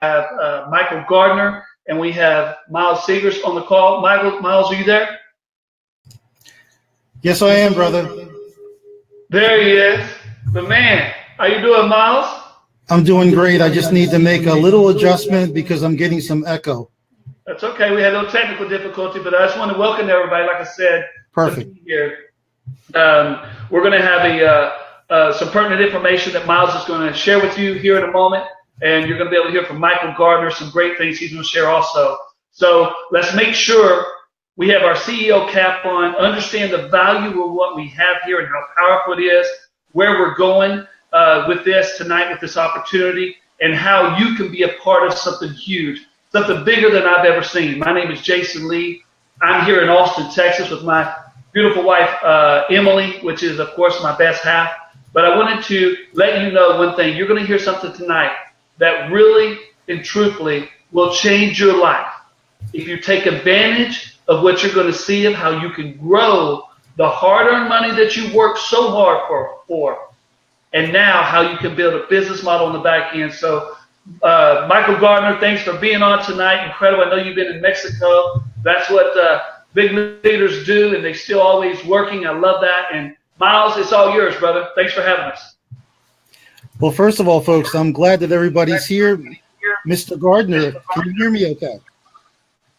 have Michael Gardner, and we have Miles Seegers on the call. Miles, are you there? Yes, I am, brother. There he is. The man. How you doing, Miles? I'm doing great. I just need to make a little adjustment because I'm getting some echo. That's okay. We had a little technical difficulty, but I just want to welcome everybody, like I said, Perfect. to be here. We're going to have some pertinent information that Miles is going to share with you here in a moment, and you're going to be able to hear from Michael Gardner some great things he's going to share also. So let's make sure we have our CEO cap on, understand the value of what we have here and how powerful it is, where we're going with this tonight, with this opportunity, and how you can be a part of something huge, something bigger than I've ever seen. My name is Jason Lee. I'm here in Austin, Texas with my beautiful wife, Emily, which is, of course, my best half. But I wanted to let you know one thing. You're going to hear something tonight that really and truthfully will change your life. If you take advantage of what you're going to see of how you can grow the hard-earned money that you worked so hard for, and now how you can build a business model on the back end. So, Michael Gardner, thanks for being on tonight. Incredible. I know you've been in Mexico. That's what big leaders do, and they're still always working. I love that. And Miles, it's all yours, brother. Thanks for having us. Well, first of all, folks, I'm glad that everybody's here. Mr. Gardner, can you hear me okay?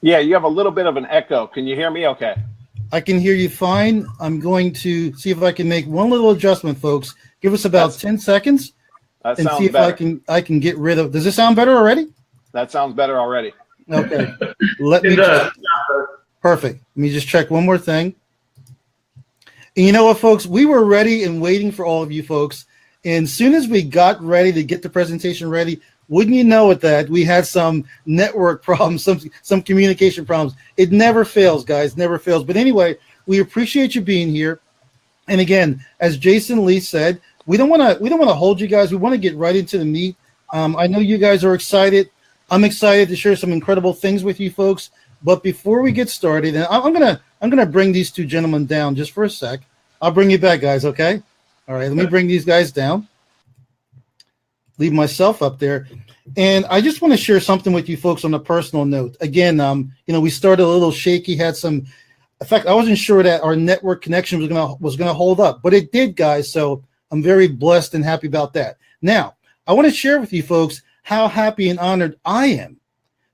Yeah, you have a little bit of an echo. Can you hear me okay? I can hear you fine. I'm going to see if I can make one little adjustment, folks. Give us about 10 seconds and see if better. I can get rid of. Does this sound better already? That sounds better already. Okay. Perfect. Let me just check one more thing. And you know what, folks? We were ready and waiting for all of you folks. And as soon as we got ready to get the presentation ready, wouldn't you know it, that we had some network problems, some communication problems. It never fails, guys, never fails. But anyway, we appreciate you being here. And again, as Jason Lee said, we don't want to hold you guys. We want to get right into the meat. I know you guys are excited. I'm excited to share some incredible things with you folks. But before we get started, and I'm gonna bring these two gentlemen down just for a sec. I'll bring you back, guys. Okay. All right. Let me bring these guys down. Leave myself up there. And I just want to share something with you folks on a personal note. Again, we started a little shaky, had some, in fact, I wasn't sure that our network connection was gonna hold up, but it did, guys. So I'm very blessed and happy about that. Now, I want to share with you folks how happy and honored I am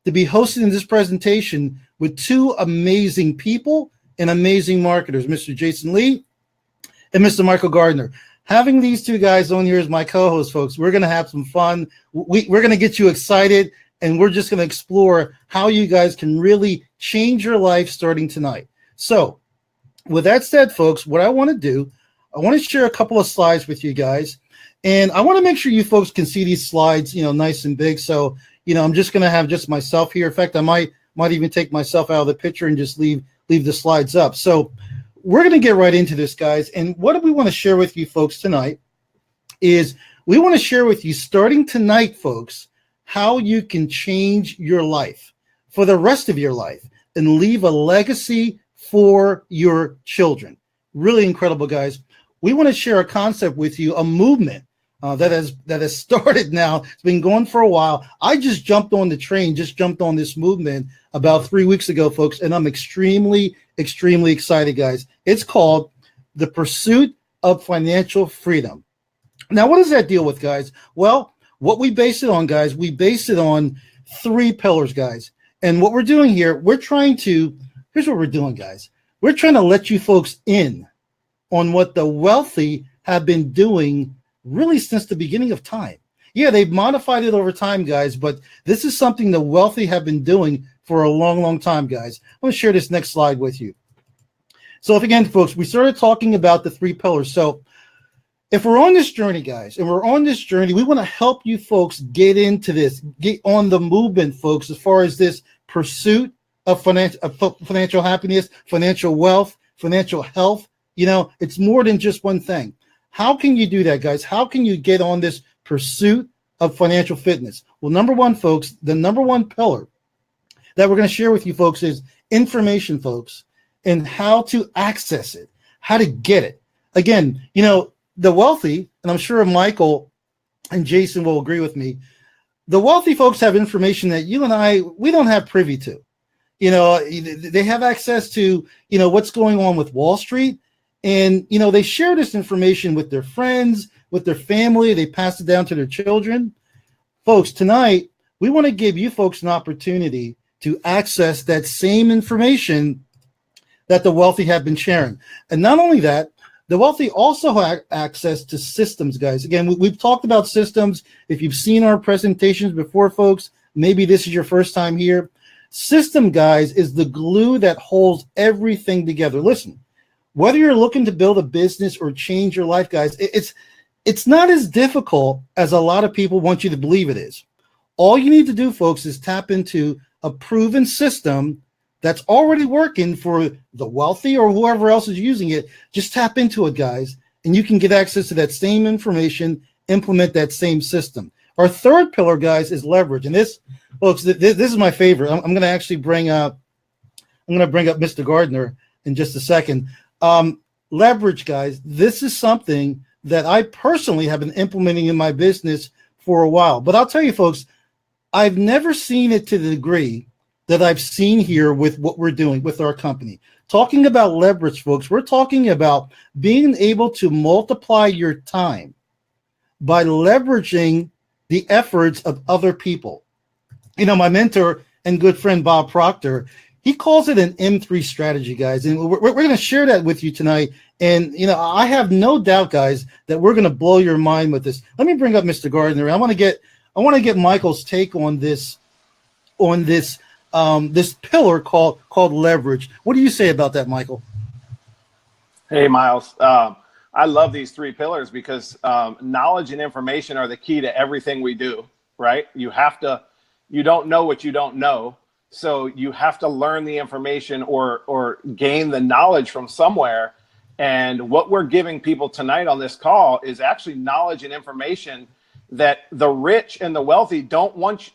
to be hosting this presentation with two amazing people and amazing marketers, Mr. Jason Lee and Mr. Michael Gardner. Having these two guys on here as my co-hosts, folks, we're going to have some fun. We're going to get you excited, and we're just going to explore how you guys can really change your life starting tonight. So with that said, folks, what I want to do, I want to share a couple of slides with you guys, and I want to make sure you folks can see these slides, nice and big. So, I'm just going to have just myself here. In fact, I might even take myself out of the picture and just leave the slides up. So we're going to get right into this, guys. And what we want to share with you folks tonight is we want to share with you, starting tonight, folks, how you can change your life for the rest of your life and leave a legacy for your children. Really incredible, guys. We want to share a concept with you, a movement that has started now. It's been going for a while. I just jumped on the train, just jumped on this movement about 3 weeks ago, folks, and I'm extremely, extremely excited, guys. It's called The Pursuit of Financial Freedom. Now, what does that deal with, guys? Well, what we base it on, guys, we base it on 3 pillars, guys. And what we're doing here, here's what we're doing, guys. We're trying to let you folks in on what the wealthy have been doing really since the beginning of time. Yeah, they've modified it over time, guys, but this is something the wealthy have been doing for a long, long time, guys. I'm going to share this next slide with you. So again, folks, we started talking about the 3 pillars. So if we're on this journey, guys, and we're on this journey, we want to help you folks get into this, get on the movement, folks, as far as this pursuit of financial happiness, financial wealth, financial health. It's more than just one thing. How can you do that, guys? How can you get on this pursuit of financial fitness? Well, number one, folks, the number one pillar that we're going to share with you folks is information, folks, and how to access it, how to get it. Again, the wealthy, and I'm sure Michael and Jason will agree with me, the wealthy folks have information that you and we don't have privy to. They have access to, what's going on with Wall Street. And, they share this information with their friends, with their family. They pass it down to their children. Folks, tonight, we want to give you folks an opportunity to access that same information that the wealthy have been sharing. And not only that, the wealthy also have access to systems, guys. Again, we've talked about systems. If you've seen our presentations before, folks, maybe this is your first time here. System, guys, is the glue that holds everything together. Listen, whether you're looking to build a business or change your life, guys, it's not as difficult as a lot of people want you to believe it is. All you need to do, folks, is tap into a proven system that's already working for the wealthy or whoever else is using it. Just tap into it, guys, and you can get access to that same information, implement that same system. Our third pillar, guys, is leverage. And this, folks, this is my favorite. I'm going to actually bring up Mr. Gardner in just a second. Leverage, guys. This is something that I personally have been implementing in my business for a while. But I'll tell you, folks, I've never seen it to the degree that I've seen here with what we're doing with our company. Talking about leverage, folks, we're talking about being able to multiply your time by leveraging the efforts of other people. My mentor and good friend, Bob Proctor, he calls it an M3 strategy, guys. And we're going to share that with you tonight. And, I have no doubt, guys, that we're going to blow your mind with this. Let me bring up Mr. Gardner. I want to get Michael's take on this pillar called leverage. What do you say about that, Michael? Hey, Miles. I love these three pillars because knowledge and information are the key to everything we do, right? You don't know what you don't know. So you have to learn the information or gain the knowledge from somewhere. And what we're giving people tonight on this call is actually knowledge and information that the rich and the wealthy don't want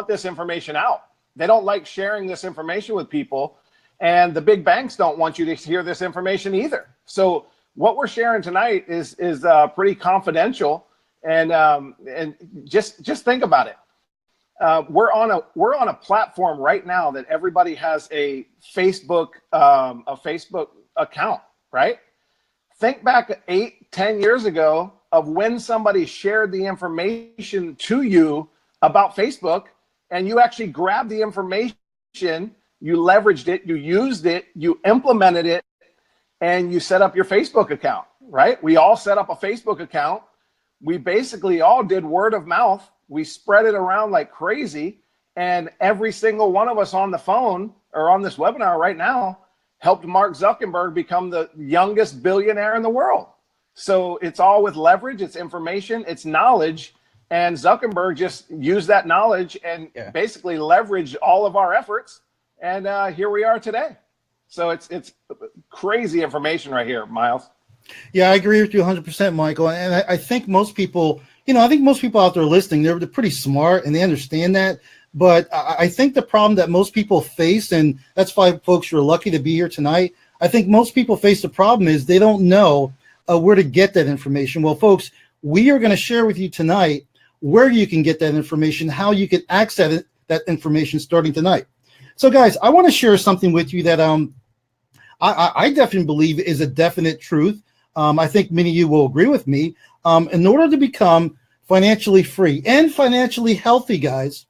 this information out. They don't like sharing this information with people, and the big banks don't want you to hear this information either. So what we're sharing tonight is pretty confidential, and just think about it. We're on a platform right now that everybody has a Facebook account, right? Think back 8-10 years ago of when somebody shared the information to you about Facebook, and you actually grabbed the information, you leveraged it, you used it, you implemented it, and you set up your Facebook account, right? We all set up a Facebook account. We basically all did word of mouth. We spread it around like crazy, and every single one of us on the phone or on this webinar right now helped Mark Zuckerberg become the youngest billionaire in the world. So it's all with leverage, it's information, it's knowledge. And Zuckerberg just used that knowledge and basically leveraged all of our efforts. And here we are today. So it's crazy information right here, Miles. Yeah, I agree with you 100%, Michael. And I think most people, out there listening, they're pretty smart and they understand that. But I think the problem that most people face, and that's why, folks, you're lucky to be here tonight. I think most people face the problem is they don't know where to get that information. Well, folks, we are going to share with you tonight where you can get that information, how you can access that information starting tonight. So, guys, I want to share something with you that I definitely believe is a definite truth. I think many of you will agree with me. In order to become financially free and financially healthy, guys,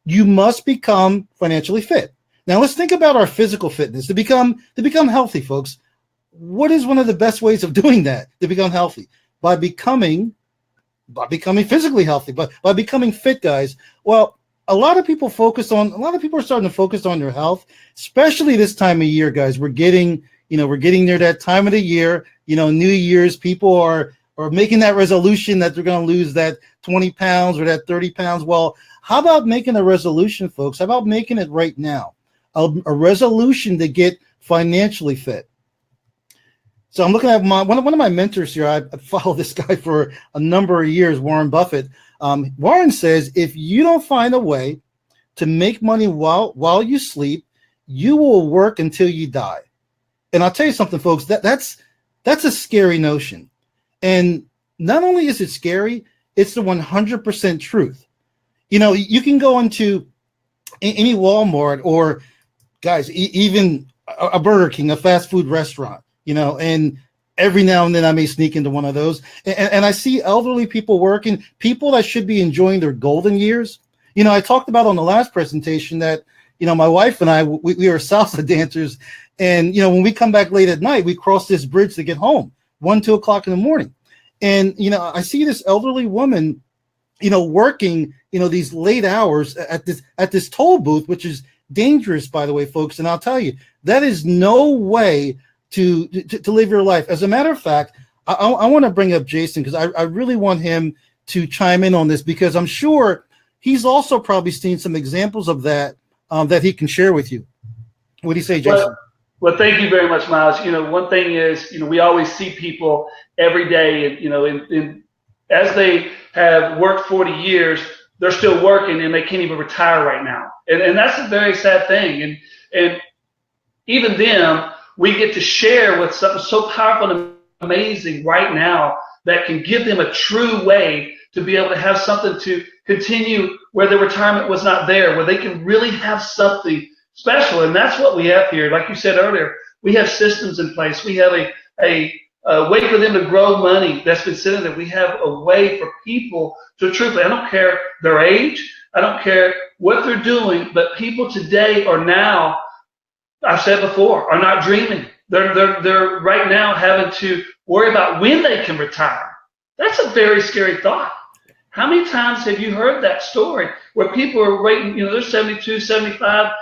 you must become financially fit. Now, let's think about our physical fitness. To become healthy, folks, what is one of the best ways of doing that to become healthy? By becoming physically healthy, but by becoming fit, guys. Well, a lot of people are starting to focus on their health, especially this time of year, guys. We're getting near that time of the year, New Year's. People are making that resolution that they're going to lose that 20 pounds or that 30 pounds. Well, how about making a resolution, folks? How about making it right now? A resolution to get financially fit. So I'm looking at one of my mentors here. I follow this guy for a number of years, Warren Buffett. Warren says, if you don't find a way to make money while you sleep, you will work until you die. And I'll tell you something, folks, that's a scary notion. And not only is it scary, it's the 100% truth. You can go into any Walmart or, guys, even a Burger King, a fast food restaurant, and every now and then I may sneak into one of those. And I see elderly people working, people that should be enjoying their golden years. I talked about on the last presentation that, my wife and I, we are salsa dancers. And, when we come back late at night, we cross this bridge to get home, 1, 2 o'clock in the morning. And, I see this elderly woman, working, these late hours at this toll booth, which is dangerous, by the way, folks. And I'll tell you, that is no way to live your life. As a matter of fact, I want to bring up Jason because I really want him to chime in on this, because I'm sure he's also probably seen some examples of that that he can share with you. What do you say, Jason? Well, thank you very much, Miles. One thing is, we always see people every day, and as they have worked 40 years, they're still working and they can't even retire right now. And that's a very sad thing. And even them, we get to share with something so powerful and amazing right now that can give them a true way to be able to have something to continue where their retirement was not there, where they can really have something special. And that's what we have here. Like you said earlier, we have systems in place. We have a way for them to grow money that's been sitting there. We have a way for people to truthfully, I don't care their age, I don't care what they're doing, but people today are now, I've said before, are not dreaming. They're right now having to worry about when they can retire. That's a very scary thought. How many times have you heard that story where people are waiting, they're 72, 75,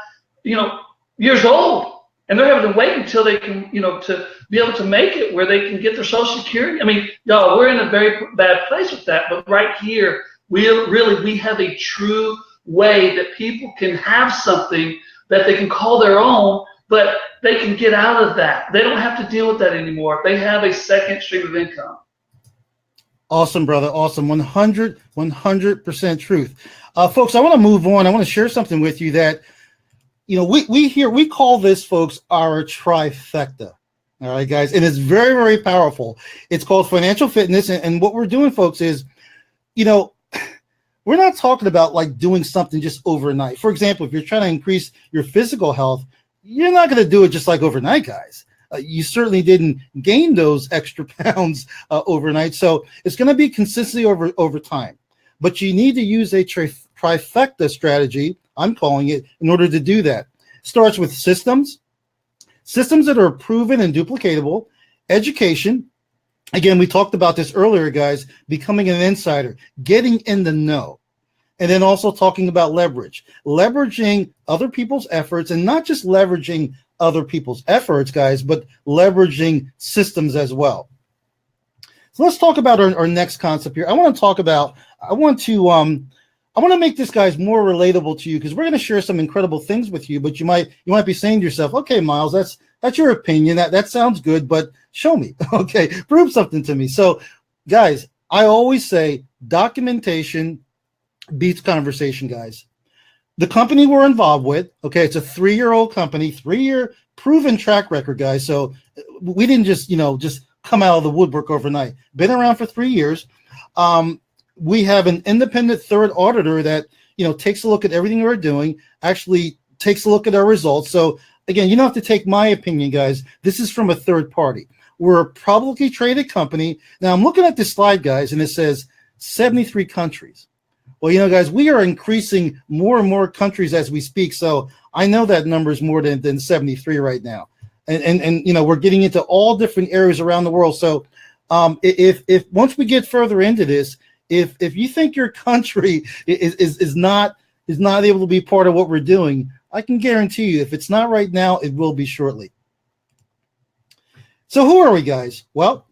years old, and they're having to wait until they can, to be able to make it where they can get their Social Security? I mean, y'all, we're in a very bad place with that. But right here, we have a true way that people can have something that they can call their own, but they can get out of that. They don't have to deal with that anymore. They have a second stream of income. Awesome, brother. Awesome. 100% truth. Folks, I want to move on. I want to share something with you that, we call this, folks, our trifecta. All right, guys. And it's very, very powerful. It's called financial fitness. And what we're doing, folks, is, we're not talking about like doing something just overnight. For example, if you're trying to increase your physical health, you're not going to do it just like overnight, guys. You certainly didn't gain those extra pounds overnight. So it's going to be consistently over time. But you need to use a trifecta strategy, I'm calling it, in order to do that. It starts with systems that are proven and duplicatable, education. Again, we talked about this earlier, guys, becoming an insider, getting in the know. And then also talking about leveraging other people's efforts, and not just leveraging other people's efforts, guys, but leveraging systems as well. So let's talk about our next concept here. I want to make this, guys, more relatable to you, because we're going to share some incredible things with you. But you might be saying to yourself, okay, Miles, that's your opinion. That sounds good, but show me. Okay, prove something to me. So, guys, I always say documentation beats conversation, guys. The company we're involved with, okay, it's a 3-year-old company, 3-year proven track record, guys. So we didn't just come out of the woodwork overnight. Been around for 3 years. We have an independent third auditor that, takes a look at everything we're doing, actually takes a look at our results. So again, you don't have to take my opinion, guys. This is from a third party. We're a publicly traded company. Now I'm looking at this slide, guys, and it says 73 countries. Well, guys, we are increasing more and more countries as we speak. So I know that number is more than 73 right now. And we're getting into all different areas around the world. So if once we get further into this, if you think your country is not able to be part of what we're doing, I can guarantee you, if it's not right now, it will be shortly. So who are we, guys? Well,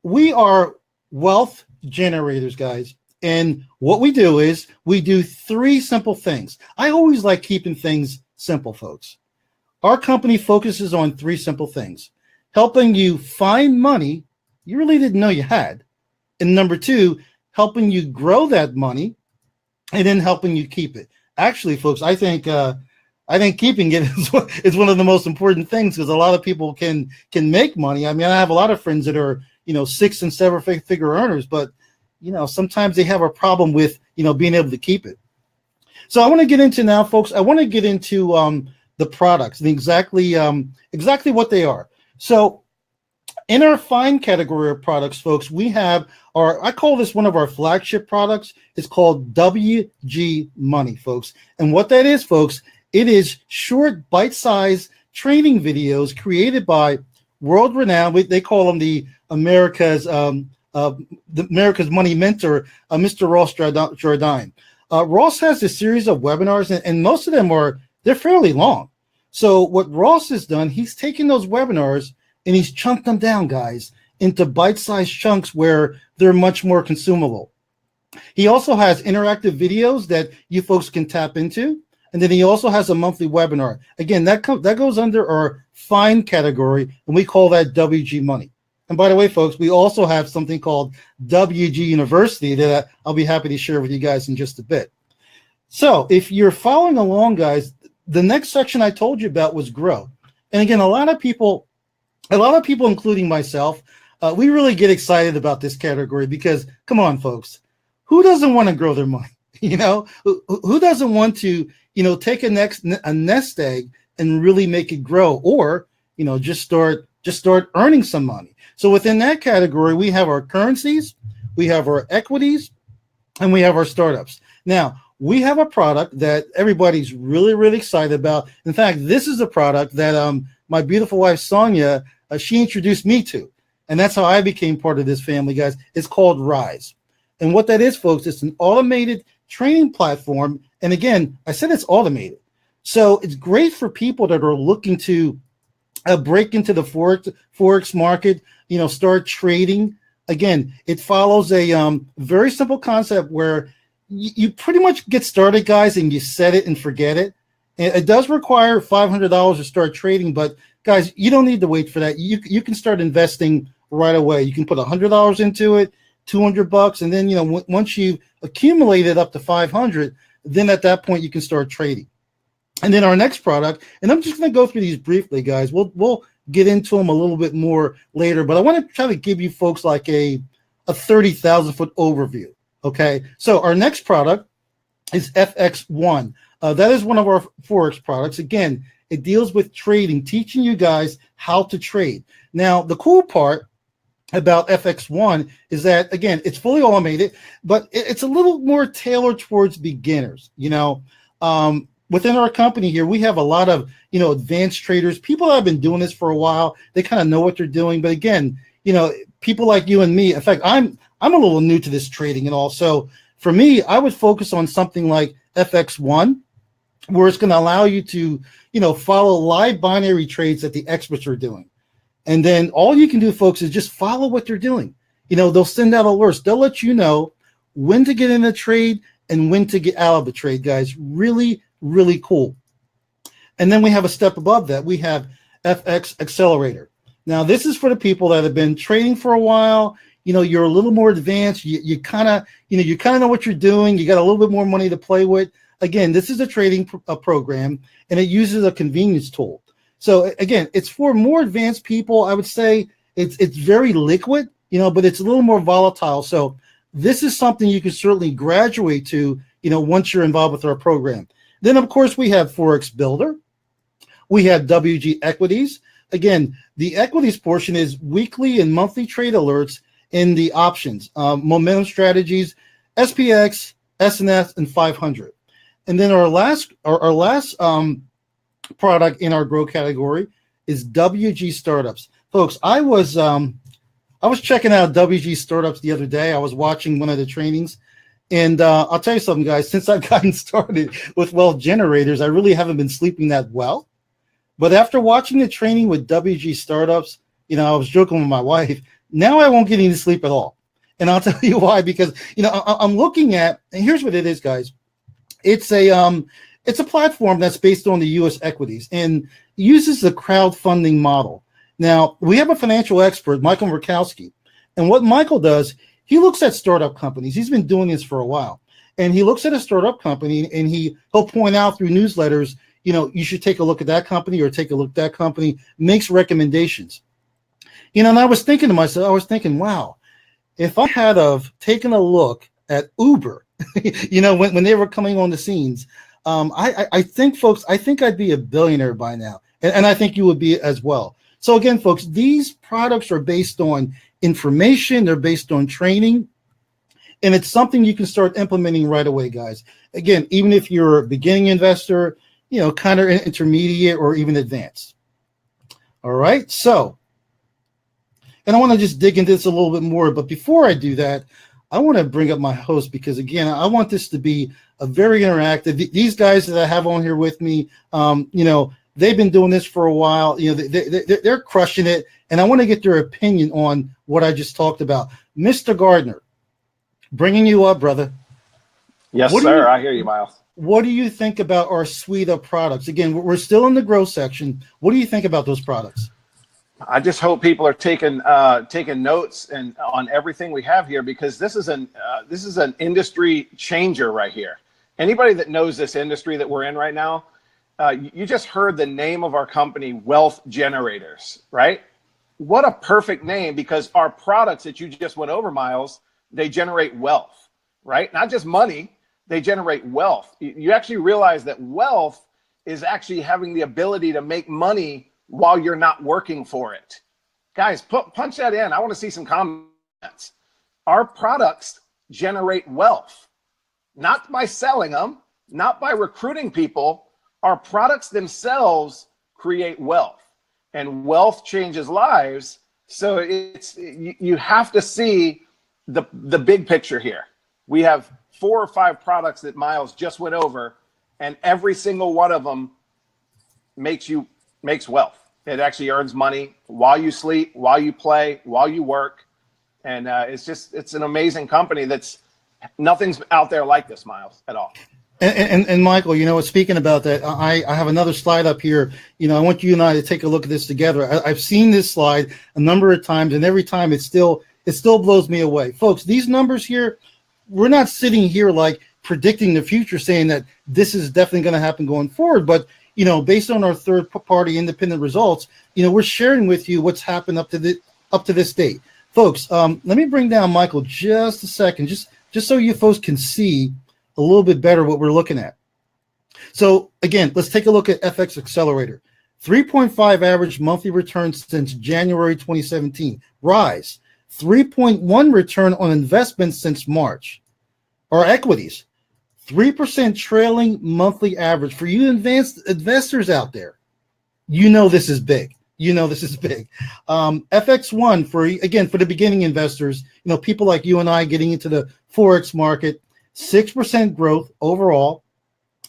we are wealth generators, guys. And what we do is we do 3 simple things. I always like keeping things simple, folks. Our company focuses on 3 simple things: helping you find money you really didn't know you had, and number 2, helping you grow that money, and then helping you keep it. Actually, folks, I think keeping it is one of the most important things, because a lot of people can make money. I mean, I have a lot of friends that are 6 and 7 figure earners, but sometimes they have a problem with being able to keep it. So I want to get into now, folks. I want to get into the products and exactly what they are. So in our fine category of products, folks, we have I call this one of our flagship products. It's called WG Money, folks. And what that is, folks, it is short, bite-sized training videos created by world-renowned. They call them the America's money mentor, Mr. Ross Jardine. Ross has this series of webinars, and most of them they're fairly long. So what Ross has done, he's taken those webinars and he's chunked them down, guys, into bite-sized chunks where they're much more consumable. He also has interactive videos that you folks can tap into. And then he also has a monthly webinar. Again, that goes under our fine category, and we call that WG Money. And by the way, folks, we also have something called WG University that I'll be happy to share with you guys in just a bit. So if you're following along, guys, the next section I told you about was grow. And again, a lot of people, including myself, we really get excited about this category because, come on, folks, who doesn't want to grow their money? You know, who doesn't want to, take a nest egg and really make it grow, or, just start earning some money. So within that category, we have our currencies, we have our equities, and we have our startups. Now, we have a product that everybody's really, really excited about. In fact, this is a product that my beautiful wife, Sonia, she introduced me to. And that's how I became part of this family, guys. It's called Rise. And what that is, folks, it's an automated training platform. And again, I said it's automated. So it's great for people that are looking to break into the Forex market, start trading. Again, it follows a very simple concept where you pretty much get started, guys, and you set it and forget it. And it does require $500 to start trading, but guys, you don't need to wait for that. You can start investing right away. You can put $100 into it, $200, and then once you've accumulated up to 500, then at that point you can start trading. And then our next product, and I'm just going to go through these briefly, guys. We'll get into them a little bit more later, but I want to try to give you folks like a 30,000 foot overview. Okay, so our next product is FX1. That is one of our Forex products. Again, it deals with trading, teaching you guys how to trade. Now, the cool part about FX1 is that, again, it's fully automated, but it's a little more tailored towards beginners. Within our company here, we have a lot of, advanced traders, people that have been doing this for a while. They kind of know what they're doing. But again, people like you and me, in fact, I'm a little new to this trading and all. So for me, I would focus on something like FX1, where it's going to allow you to, follow live binary trades that the experts are doing. And then all you can do, folks, is just follow what they're doing. They'll send out alerts. They'll let you know when to get in a trade and when to get out of the trade, guys. Really, really cool. And then we have a step above that. We have FX Accelerator. Now, this is for the people that have been trading for a while. You're a little more advanced. You kind of know what you're doing. You got a little bit more money to play with. Again, this is a trading program, and it uses a convenience tool. So again, it's for more advanced people. I would say it's very liquid, but it's a little more volatile. So this is something you can certainly graduate to, once you're involved with our program. Then, of course, we have Forex Builder. We have WG Equities. Again, the equities portion is weekly and monthly trade alerts in the options, momentum strategies, SPX, SNS, and 500. And then our last product in our grow category is WG Startups. Folks, I was checking out WG Startups the other day. I was watching one of the trainings, and I'll tell you something, guys. Since I've gotten started with wealth generators, I really haven't been sleeping that well. But after watching the training with WG Startups, I was joking with my wife. Now I won't get any sleep at all. And I'll tell you why, because, I'm looking at, and here's what it is, guys. It's a platform that's based on the U.S. equities and uses the crowdfunding model. Now, we have a financial expert, Michael Murkowski. And what Michael does, he looks at startup companies. He's been doing this for a while. And he looks at a startup company, and he'll point out through newsletters, you should take a look at that company or take a look at that company, makes recommendations. And I was thinking to myself, wow, if I had have taken a look at Uber when they were coming on the scenes. I think, folks, I think I'd be a billionaire by now. And I think you would be as well. So again, folks, these products are based on information. They're based on training. And it's something you can start implementing right away, guys. Again, even if you're a beginning investor, kind of intermediate or even advanced. All right. So, and I want to just dig into this a little bit more. But before I do that, I want to bring up my host because, again, I want this to be a very interactive. These guys that I have on here with me, they've been doing this for a while. They're crushing it. And I want to get their opinion on what I just talked about. Mr. Gardner, bringing you up, brother. Yes, sir. I hear you, Miles. What do you think about our suite of products? Again, we're still in the growth section. What do you think about those products? I just hope people are taking notes and on everything we have here, because this is an industry changer right here. Anybody that knows this industry that we're in right now, you just heard the name of our company, Wealth Generators, right? What a perfect name, because our products that you just went over, Miles, they generate wealth, right? Not just money, they generate wealth. You actually realize that wealth is actually having the ability to make money while you're not working for it. Guys, punch that in. I want to see some comments. Our products generate wealth, not by selling them, not by recruiting people. Our products themselves create wealth, and wealth changes lives. So you have to see the big picture here. We have 4 or 5 products that Miles just went over, and every single one of them makes wealth. It actually earns money while you sleep, while you play, while you work. And it's an amazing company nothing's out there like this, Miles, at all. And Michael, speaking about that, I have another slide up here. I want you and I to take a look at this together. I've seen this slide a number of times, and every time it still blows me away. Folks, these numbers here, we're not sitting here like predicting the future, saying that this is definitely going to happen going forward. But, based on our third-party independent results, we're sharing with you what's happened up to this date. Folks, let me bring down Michael just a second, just so you folks can see a little bit better what we're looking at. So, again, let's take a look at FX Accelerator. 3.5 average monthly returns since January 2017. Rise. 3.1 return on investment since March. Our equities, 3% trailing monthly average. For you advanced investors out there, this is big. FX1 for the beginning investors, people like you and I getting into the Forex market, 6% growth overall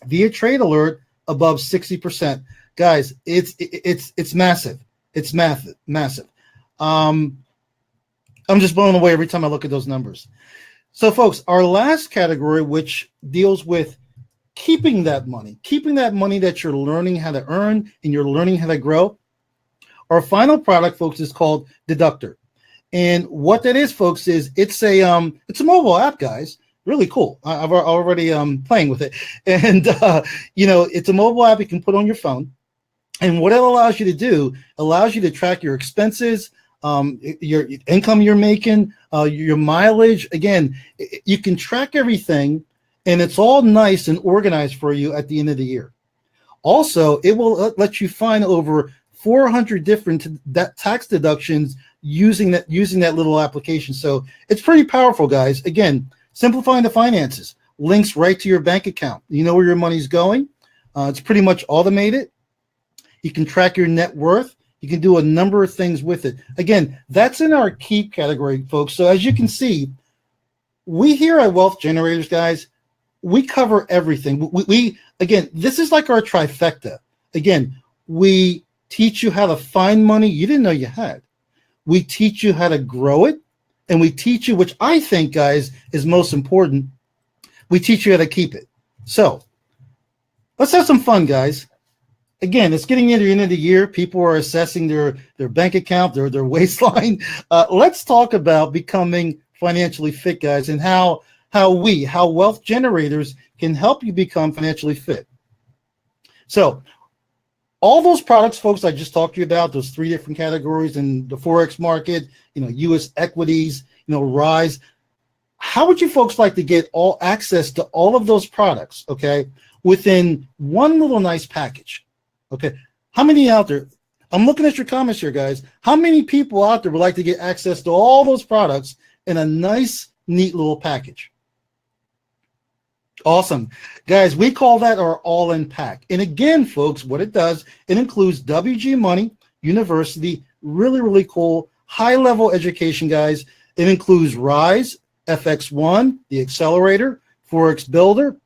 via trade alert above 60%. Guys, it's massive. It's massive. I'm just blown away every time I look at those numbers. So, folks, our last category, which deals with keeping that money that you're learning how to earn and you're learning how to grow. Our final product, folks, is called Deductor. And what that is, folks, is it's a mobile app, guys. Really cool. I've already playing with it. And, it's a mobile app you can put on your phone. And what it allows you to do, allows you to track your expenses, your income you're making, your mileage. Again, you can track everything, and it's all nice and organized for you at the end of the year. Also, it will let you find over 400 different tax deductions using that little application. So it's pretty powerful, guys. Again, simplifying the finances, links right to your bank account. You know where your money's going. It's pretty much automated. You can track your net worth. You can do a number of things with it. Again, that's in our keep category, folks. So as you can see, we here at Wealth Generators, guys, we cover everything. We again, this is like our trifecta. Again, we teach you how to find money you didn't know you had. We teach you how to grow it. And we teach you, which I think, guys, is most important, we teach you how to keep it. So let's have some fun, guys. Again, it's getting into the end of the year. People are assessing their bank account, their waistline. Let's talk about becoming financially fit, guys, and how Wealth Generators can help you become financially fit. So all those products, folks, I just talked to you about, those 3 different categories in the Forex market, U.S. equities, Rise. How would you folks like to get all access to all of those products, okay, within one little nice package? Okay, how many out there? I'm looking at your comments here, guys. How many people out there would like to get access to all those products in a nice, neat little package? Awesome. Guys, we call that our all-in pack. And again, folks, what it does, it includes WG Money University, really, really cool, high-level education, guys. It includes Rise, FX1, the Accelerator, Forex Builder,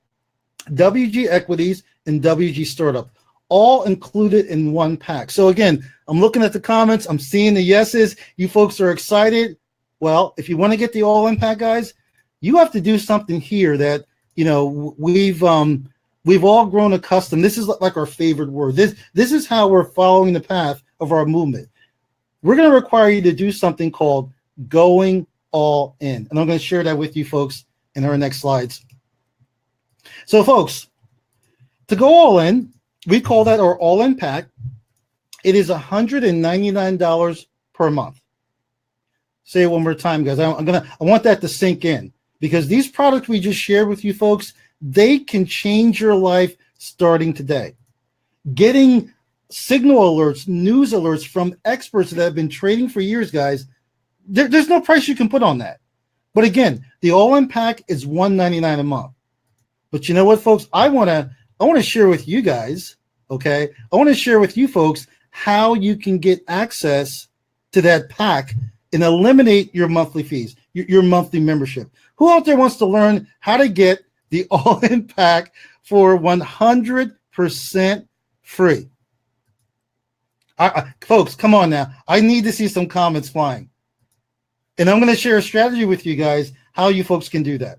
WG Equities, and WG Startup, all included in one pack. So again, I'm looking at the comments. I'm seeing the yeses. You folks are excited. Well, if you want to get the all-in pack, guys, you have to do something here that, you know, we've all grown accustomed. This is like our favorite word. This is how we're following the path of our movement. We're going to require you to do something called going all in. And I'm going to share that with you folks in our next slides. So folks, to go all in, we call that our all-in pack. It is $199 per month. Say it one more time, guys. I want that to sink in, because these products we just shared with you folks, they can change your life starting today. Getting signal alerts, news alerts from experts that have been trading for years, guys, there's no price you can put on that. But again, the all-in pack is $199 a month. But you know what, folks? I want to share with you guys, okay? I want to share with you folks how you can get access to that pack and eliminate your monthly fees, your monthly membership. Who out there wants to learn how to get the all-in pack for 100% free? Folks, come on now. I need to see some comments flying. And I'm going to share a strategy with you guys how you folks can do that.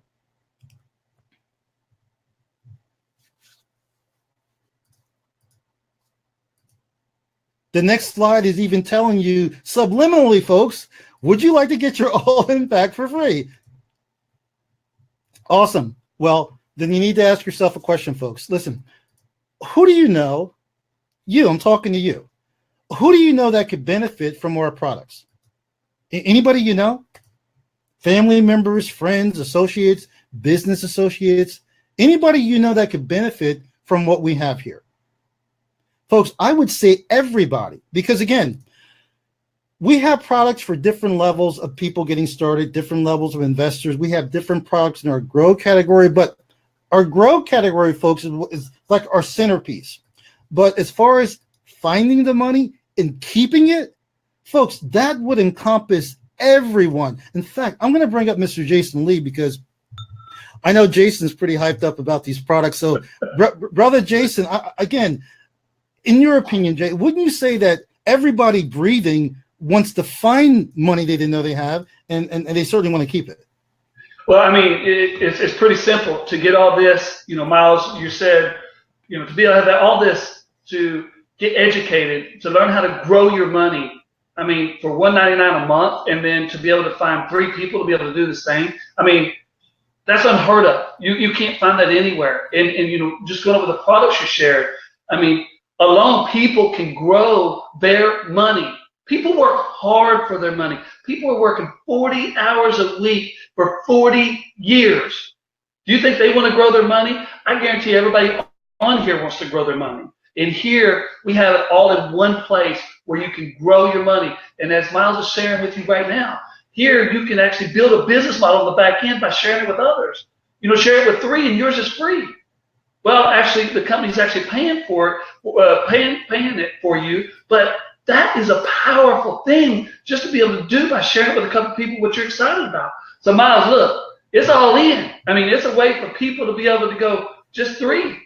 The next slide is even telling you subliminally, folks, would you like to get your all-in pack for free? Awesome. Well, then you need to ask yourself a question, folks. Listen, who do you know? I'm talking to you. Who do you know that could benefit from our products? Anybody you know? Family members, friends, associates, business associates, anybody you know that could benefit from what we have here? Folks, I would say everybody, because again, we have products for different levels of people getting started, different levels of investors. We have different products in our grow category, but our grow category, folks, is like our centerpiece. But as far as finding the money and keeping it, folks, that would encompass everyone. In fact, I'm going to bring up Mr. Jason Lee because I know Jason's pretty hyped up about these products. So, brother Jason, again, in your opinion, Jay, wouldn't you say that everybody breathing wants to find money they didn't know they have, and they certainly want to keep it? Well, I mean, it's pretty simple to get all this. You know, Miles, you said, you know, to be able to have all this, to get educated, to learn how to grow your money. I mean, for $199 a month, and then to be able to find 3 people to be able to do the same. I mean, that's unheard of. You can't find that anywhere. And you know, just going over the products you shared, I mean, alone people can grow their money. People work hard for their money. People are working 40 hours a week for 40 years. Do you think they want to grow their money? I guarantee everybody on here wants to grow their money. And here we have it all in one place where you can grow your money. And as Miles is sharing with you right now, here you can actually build a business model on the back end by sharing it with others. You know, share it with 3 and yours is free. Well, actually, the company's actually paying for it, paying it for you. But that is a powerful thing just to be able to do by sharing it with a couple of people what you're excited about. So, Miles, look, it's all in. I mean, it's a way for people to be able to go just 3,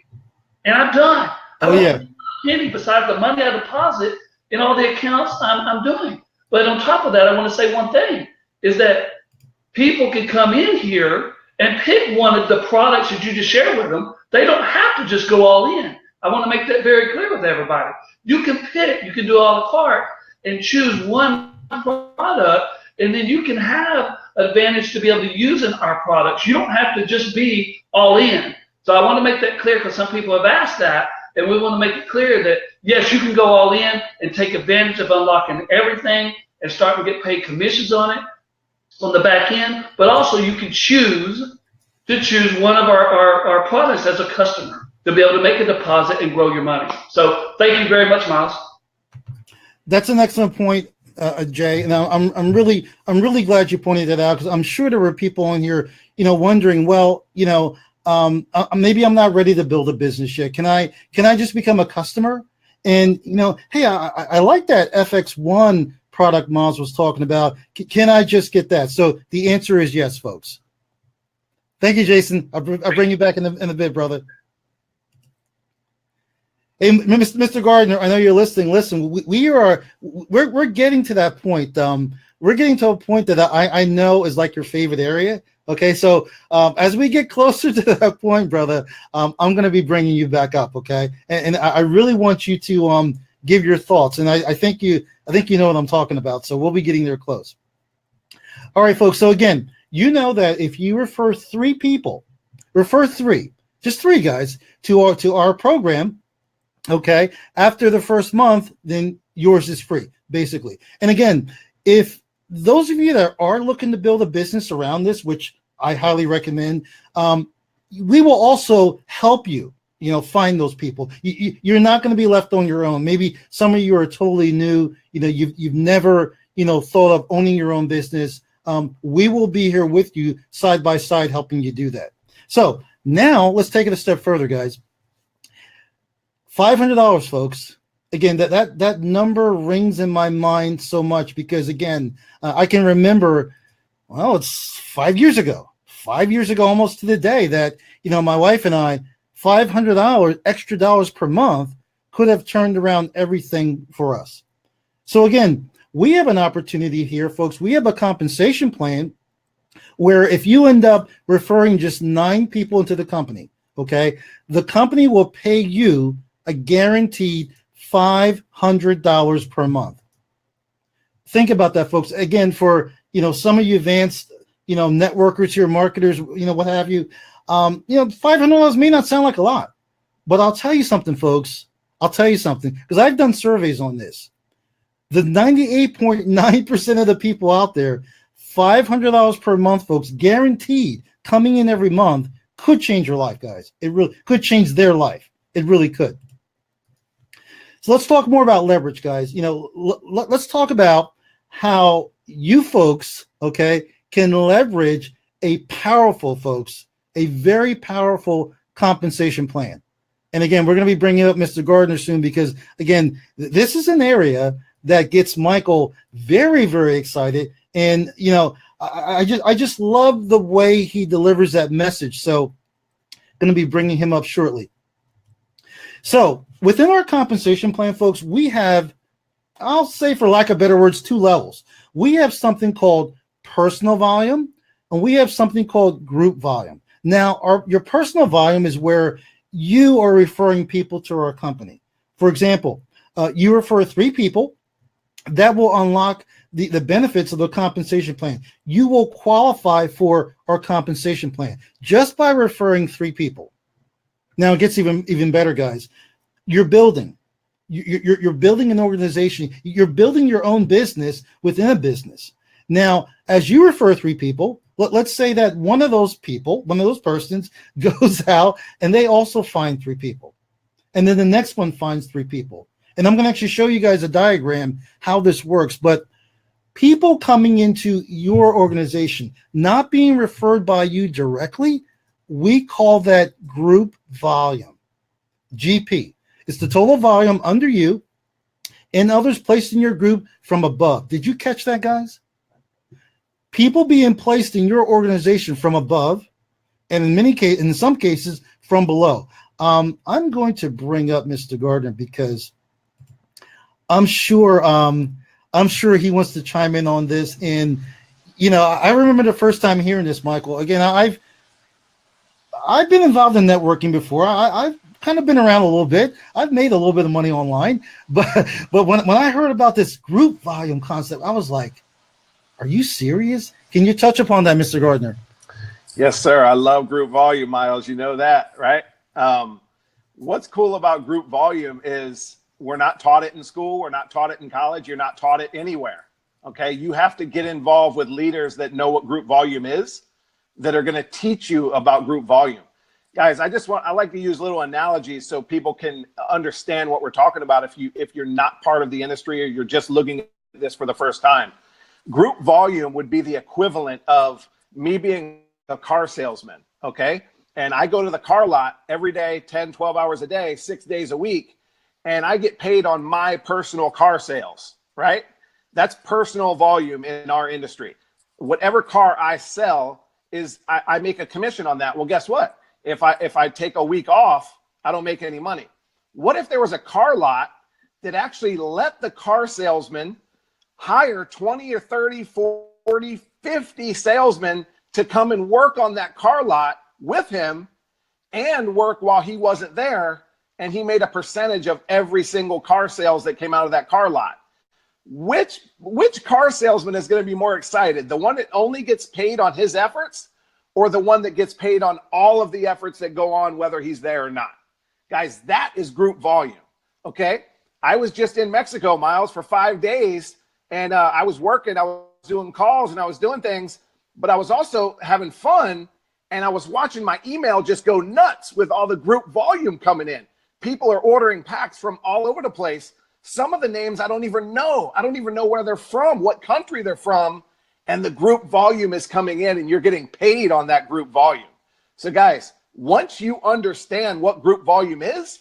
and I'm done. Oh, yeah. Penny besides the money I deposit in all the accounts I'm doing. But on top of that, I want to say one thing, is that people can come in here and pick one of the products that you just shared with them. They don't have to just go all in. I want to make that very clear with everybody. You can pick, you can do a la carte and choose one product, and then you can have an advantage to be able to use in our products. You don't have to just be all in. So I want to make that clear because some people have asked that, and we want to make it clear that, yes, you can go all in and take advantage of unlocking everything and start to get paid commissions on it. on the back end, but also you can choose one of our products as a customer to be able to make a deposit and grow your money. So thank you very much, Miles. That's an excellent point, Jay. Now I'm really glad you pointed that out, because I'm sure there were people in here, wondering, well, maybe I'm not ready to build a business yet. Can I just become a customer? And hey, I like that FX1 product Miles was talking about. Can I just get that? So the answer is yes, folks. Thank you, Jason. I'll bring you back in a bit, brother. Hey, Mr. Gardner, I know you're listening. Listen, we're getting to that point. We're getting to a point that I know is like your favorite area. Okay, so as we get closer to that point, brother, I'm going to be bringing you back up. Okay, and I really want you to give your thoughts, and I think you know what I'm talking about. So we'll be getting there close. All right, folks. So again, you know that if you refer three people, just three guys to our program. Okay, after the first month, then yours is free, basically. And again, if those of you that are looking to build a business around this, which I highly recommend, we will also help you, find those people. You're not going to be left on your own. Maybe some of you are totally new. You've never, thought of owning your own business. We will be here with you side by side, helping you do that. So now let's take it a step further, guys. $500, folks. Again, that number rings in my mind so much because, again, I can remember, well, it's 5 years ago, almost to the day, that, my wife and I, $500 extra dollars per month could have turned around everything for us. So again, we have an opportunity here, folks. We have a compensation plan where if you end up referring just 9 people into the company, okay, the company will pay you a guaranteed $500 per month. Think about that, folks. Again, for some of you advanced networkers here, marketers, what have you, $500 may not sound like a lot, but I'll tell you something, folks. Because I've done surveys on this. The 98.9% of the people out there, $500 per month, folks, guaranteed, coming in every month, could change your life, guys. It really could change their life. It really could. So let's talk more about leverage, guys. Let's talk about how you folks, okay, can leverage a very powerful compensation plan. And again, we're going to be bringing up Mr. Gardner soon because, again, this is an area that gets Michael very, very excited. And, I just love the way he delivers that message. So going to be bringing him up shortly. So within our compensation plan, folks, we have, I'll say for lack of better words, 2 levels. We have something called personal volume, and we have something called group volume. Now, your personal volume is where you are referring people to our company. For example, you refer 3 people, that will unlock the benefits of the compensation plan. You will qualify for our compensation plan just by referring 3 people. Now it gets even better, guys. You're building an organization. You're building your own business within a business. Now, as you refer 3 people, let's say that one of those persons goes out and they also find 3 people. And then the next one finds 3 people. And I'm going to actually show you guys a diagram how this works. But people coming into your organization, not being referred by you directly, we call that group volume, GP. It's the total volume under you and others placed in your group from above. Did you catch that, guys? People being placed in your organization from above, and in some cases from below. I'm going to bring up Mr. Gardner because I'm sure he wants to chime in on this. And I remember the first time hearing this, Michael. Again, I've been involved in networking before. I've kind of been around a little bit. I've made a little bit of money online, but when I heard about this group volume concept, I was like, are you serious? Can you touch upon that, Mr. Gardner? Yes, sir. I love group volume, Miles. You know that, right? What's cool about group volume is we're not taught it in school. We're not taught it in college. You're not taught it anywhere. Okay. You have to get involved with leaders that know what group volume is, that are going to teach you about group volume. Guys, I like to use little analogies so people can understand what we're talking about if you're not part of the industry or you're just looking at this for the first time. Group volume would be the equivalent of me being a car salesman, okay? And I go to the car lot every day, 10, 12 hours a day, 6 days a week, and I get paid on my personal car sales, right? That's personal volume in our industry. Whatever car I sell is I make a commission on that. Well, guess what? If I take a week off, I don't make any money. What if there was a car lot that actually let the car salesman hire 20 or 30, 40, 50 salesmen to come and work on that car lot with him and work while he wasn't there, and he made a percentage of every single car sales that came out of that car lot? Which car salesman is going to be more excited? The one that only gets paid on his efforts, or the one that gets paid on all of the efforts that go on whether he's there or not? Guys, that is group volume, okay? I was just in Mexico, Miles, for 5 days, and I was working, I was doing calls, and I was doing things, but I was also having fun, and I was watching my email just go nuts with all the group volume coming in. People are ordering packs from all over the place. Some of the names I don't even know. I don't even know where they're from, what country they're from. And the group volume is coming in, and you're getting paid on that group volume. So guys, once you understand what group volume is,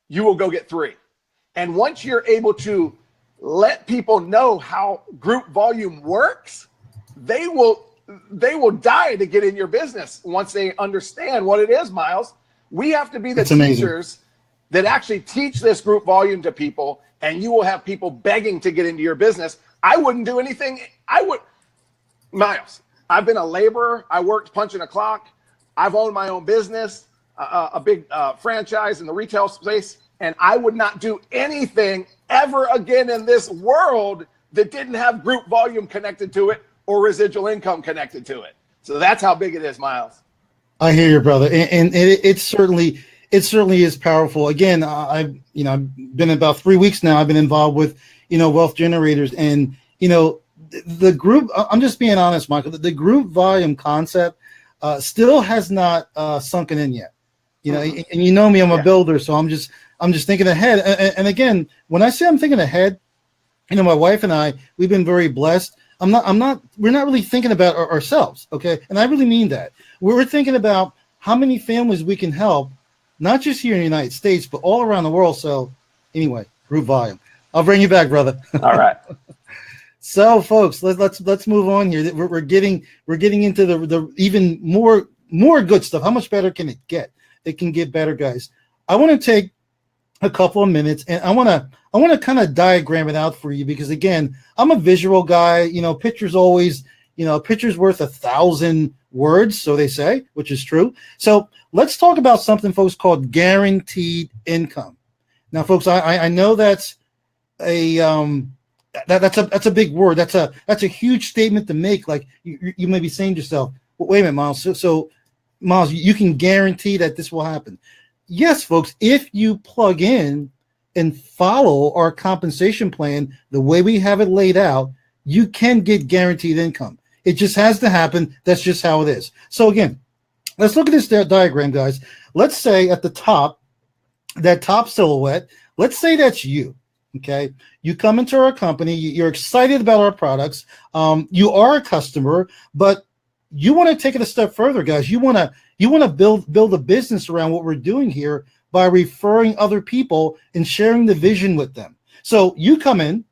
you will go get 3. And once you're able to let people know how group volume works, they will die to get in your business once they understand what it is, Miles. We have to be the teachers that actually teach this group volume to people, and you will have people begging to get into your business. I wouldn't do anything. Miles, I've been a laborer. I worked punching a clock. I've owned my own business, a big franchise in the retail space, and I would not do anything ever again in this world that didn't have group volume connected to it or residual income connected to it. So that's how big it is, Miles. I hear you, brother, and it certainly is powerful. Again, I've been about 3 weeks now. I've been involved with wealth generators, and the group, I'm just being honest, Michael, the group volume concept still has not sunken in yet. And you know me, I'm a builder, so I'm just thinking ahead. And again, when I say I'm thinking ahead, my wife and I, we've been very blessed. We're not really thinking about ourselves, okay? And I really mean that. We're thinking about how many families we can help, not just here in the United States, but all around the world. So anyway, group volume. I'll bring you back, brother. All right. So, folks, let's move on here. We're getting into the even more good stuff. How much better can it get? It can get better, guys. I want to take a couple of minutes, and I want to kind of diagram it out for you, because again, I'm a visual guy. Pictures always, pictures worth 1,000 words, so they say, which is true. So let's talk about something, folks, called guaranteed income. Now, folks, I know that's that's a big word. That's a huge statement to make. Like you may be saying to yourself, well, wait a minute, Miles. So Miles, you can guarantee that this will happen. Yes, folks, if you plug in and follow our compensation plan the way we have it laid out, you can get guaranteed income. It just has to happen. That's just how it is. So again, let's look at this diagram, guys. Let's say at the top, that top silhouette, let's say that's you. Okay, you come into our company, you're excited about our products, you are a customer, but you want to take it a step further, guys. You want to build a business around what we're doing here by referring other people and sharing the vision with them. So you come in,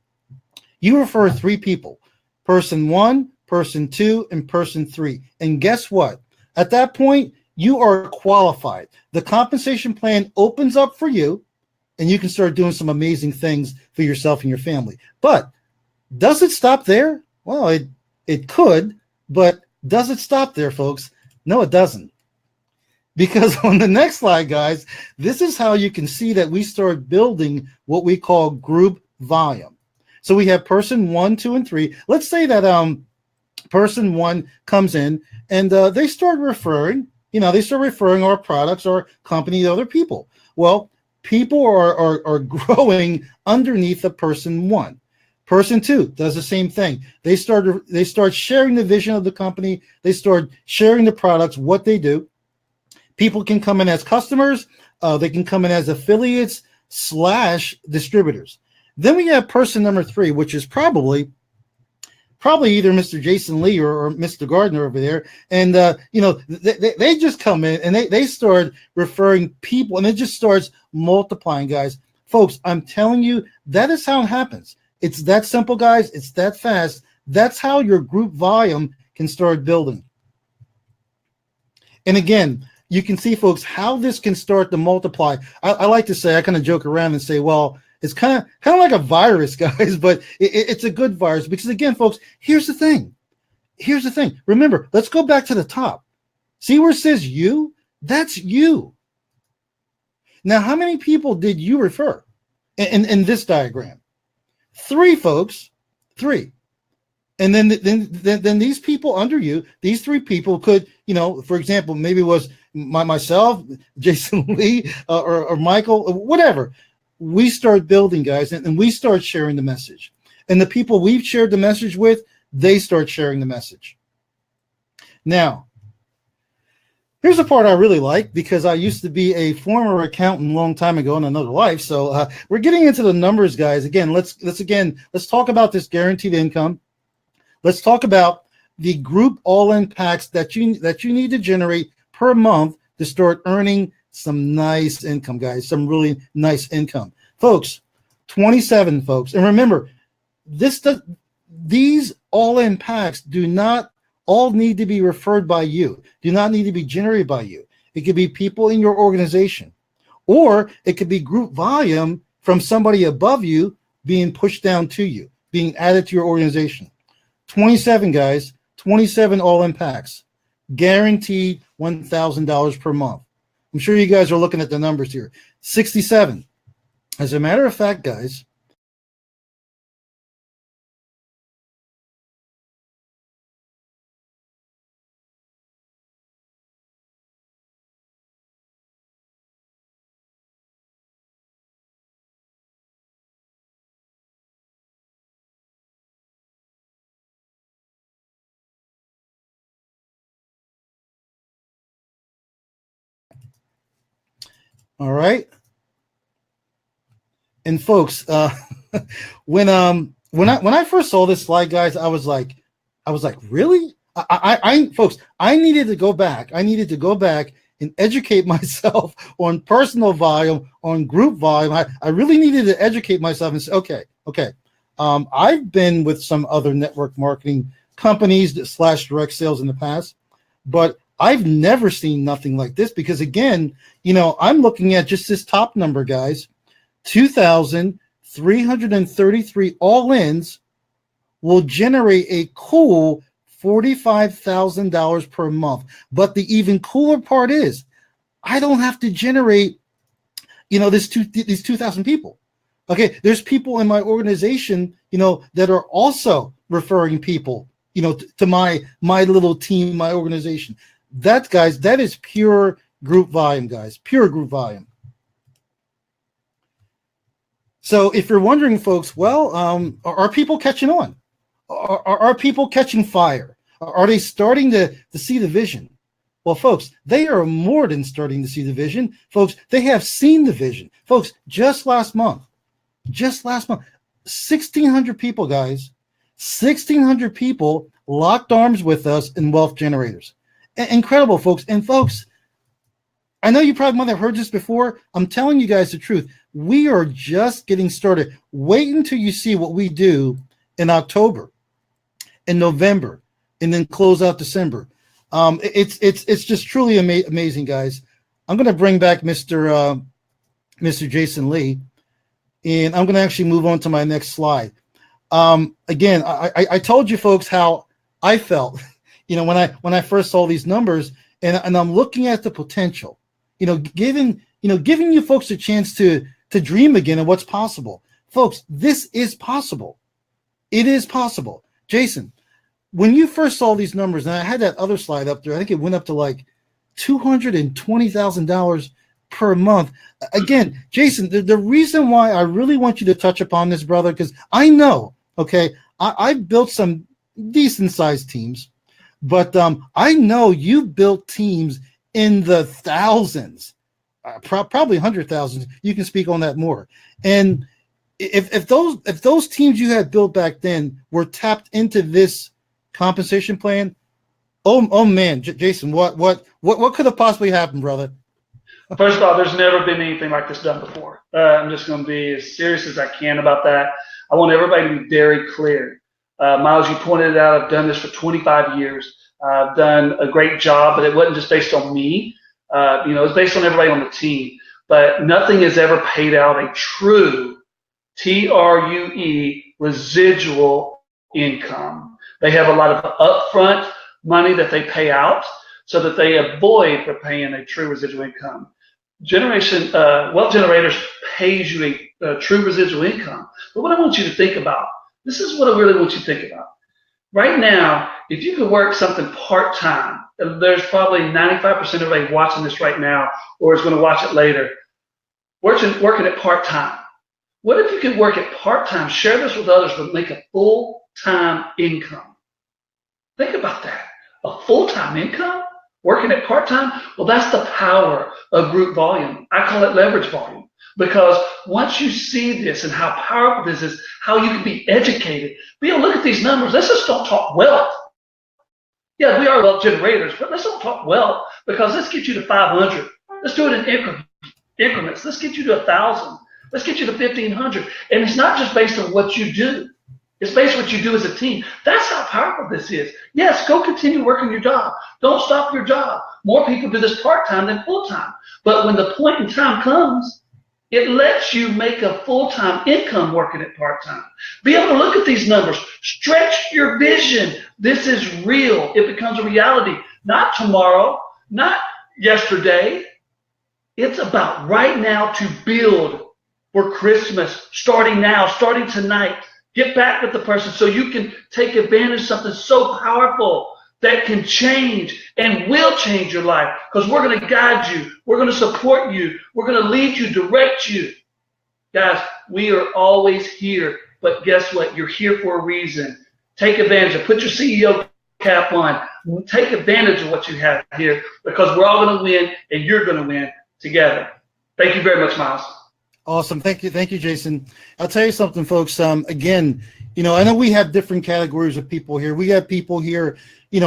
you refer 3 people, person 1, person 2, and person 3. And guess what? At that point, you are qualified. The compensation plan opens up for you, and you can start doing some amazing things for yourself and your family. But does it stop there? Well, it could, but does it stop there, folks? No, it doesn't. Because on the next slide, guys, this is how you can see that we start building what we call group volume. So we have person 1, 2, and 3. Let's say that person 1 comes in and they start referring our products, our company to other people. Well, people are growing underneath the person 1. Person 2 does the same thing. They start sharing the vision of the company. They start sharing the products, what they do. People can come in as customers. They can come in as affiliates / distributors. Then we have person number 3, which is probably either Mr. Jason Lee or Mr. Gardner over there. And, they just come in and they start referring people, and it just starts multiplying, guys. Folks, I'm telling you, that is how it happens. It's that simple, guys. It's that fast. That's how your group volume can start building. And again, you can see, folks, how this can start to multiply. I like to say, I kind of joke around and say, well, it's kind of like a virus, guys, but it's a good virus because, again, folks, here's the thing. Remember, let's go back to the top. See where it says you? That's you. Now, how many people did you refer in this diagram? 3, folks. 3. And then these people under you, these 3 people could, for example, maybe it was myself, Jason Lee, or Michael, whatever. We start building, guys, and we start sharing the message. And the people we've shared the message with, they start sharing the message. Now, here's the part I really like, because I used to be a former accountant a long time ago in another life. So we're getting into the numbers, guys. Again, let's talk about this guaranteed income. Let's talk about the group all-in packs that you need to generate per month to start earning some nice income, guys. Some really nice income, folks. 27, folks. And remember, these all-in packs do not all need to be referred by you, do not need to be generated by you. It could be people in your organization, or it could be group volume from somebody above you being pushed down to you, being added to your organization. 27, guys, 27 all-in packs, guaranteed $1,000 per month. I'm sure you guys are looking at the numbers here. 67. As a matter of fact, guys, all right. And folks, when I first saw this slide, guys, I was like, really? Folks, I needed to go back. And educate myself on personal volume, on group volume. I really needed to educate myself and say, okay. I've been with some other network marketing companies / direct sales in the past, but I've never seen nothing like this, because, again, I'm looking at just this top number, guys. 2,333 all-ins will generate a cool $45,000 per month. But the even cooler part is, I don't have to generate, these 2,000 people. Okay, there's people in my organization, that are also referring people, to my little team, my organization. That, guys, that is pure group volume, guys. Pure group volume. So if you're wondering, folks, well, are people catching on? Are people catching fire? Are they starting to see the vision? Well, folks, they are more than starting to see the vision. Folks, they have seen the vision. Folks, just last month, 1,600 people, guys, 1,600 people locked arms with us in Wealth Generators. Incredible, folks. And folks, I know you probably might have heard this before. I'm telling you guys the truth. We are just getting started. Wait until you see what we do in October, in November, and then close out December. It's just truly amazing, guys. I'm going to bring back Mr. Jason Lee, and I'm going to actually move on to my next slide. Again, I told you folks how I felt, when I first saw these numbers, and I'm looking at the potential, giving you folks a chance to dream again of what's possible. Folks, this is possible. It is possible. Jason, when you first saw these numbers, and I had that other slide up there, I think it went up to like $220,000 per month. Again, Jason, the reason why I really want you to touch upon this, brother, because I know Okay, I've built some decent sized teams, but I know you built teams in the thousands, probably 100,000. You can speak on that more. And if those teams you had built back then were tapped into this compensation plan, oh man, Jason, what could have possibly happened, brother? First of all, there's never been anything like this done before. I'm just going to be as serious as I can about that. I want everybody to be very clear. Miles, you pointed it out. I've done this for 25 years. I've done a great job, but it wasn't just based on me. It's based on everybody on the team. But nothing has ever paid out a true TRUE residual income. They have a lot of upfront money that they pay out so that they avoid for paying a true residual income. Wealth Generators pays you a true residual income. But what I want you to think about, this is what I really want you to think about. Right now, if you could work something part-time, there's probably 95% of everybody watching this right now or is going to watch it later, working it part-time. What if you could work it part-time, share this with others, but make a full-time income? Think about that. A full-time income? Working at part-time? Well, that's the power of group volume. I call it leverage volume because once you see this and how powerful this is, how you can be educated, look at these numbers. Let's just don't talk wealth. Yeah, we are wealth generators, but let's don't talk wealth because let's get you to 500. Let's do it in increments. Let's get you to 1,000. Let's get you to 1,500. And it's not just based on what you do. It's based on what you do as a team. That's how powerful this is. Yes, go continue working your job. Don't stop your job. More people do this part-time than full-time. But when the point in time comes, it lets you make a full-time income working at part-time. Be able to look at these numbers. Stretch your vision. This is real. It becomes a reality. Not tomorrow, not yesterday. It's about right now to build for Christmas, starting now, starting tonight. Get back with the person so you can take advantage of something so powerful that can change and will change your life because we're going to guide you. We're going to support you. We're going to lead you, direct you. Guys, we are always here, but guess what? You're here for a reason. Take advantage of it. Put your CEO cap on. Take advantage of what you have here because we're all going to win and you're going to win together. Thank you very much, Miles. Awesome. Thank you, Jason. I'll tell you something, folks. Again, I know we have different categories of people here. We have people here,